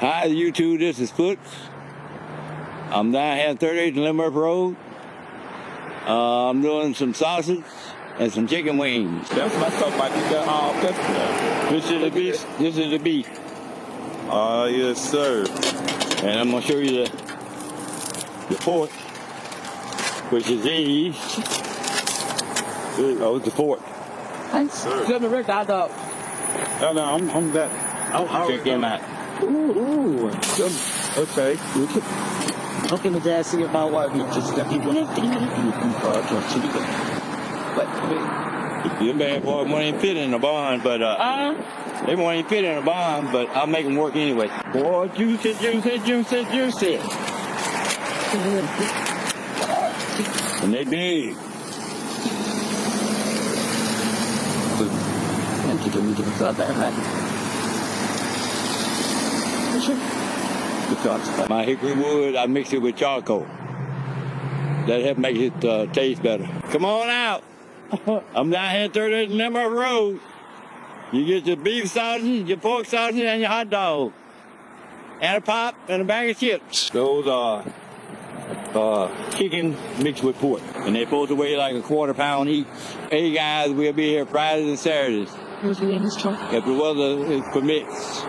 Hi, YouTube. This is Foots. I'm down here at 38 Limerick Road. I'm doing some sausage and some chicken wings. That's what I talk about. This is the beef. This is the beef. Yes, sir. And I'm going to show you the pork, which is these. Oh, it's the pork. Thanks. Good to Rick, I thought. No, I'm that. I'll check them out. Ooh. Okay. How can the dad see about what? Just got people in Your bad boy won't even fit in the barn, but they won't even fit in the barn, but I'll make them work anyway. Boy, juicy. And they big. My hickory wood, I mix it with charcoal. That helps make it taste better. Come on out. I'm down here at 38 Limerick Road. You get your beef sausage, your pork sausage, and your hot dog. And a pop and a bag of chips. Those are chicken mixed with pork. And they're supposed to weigh like a quarter pound each. Hey guys, we'll be here Fridays and Saturdays. If the weather permits.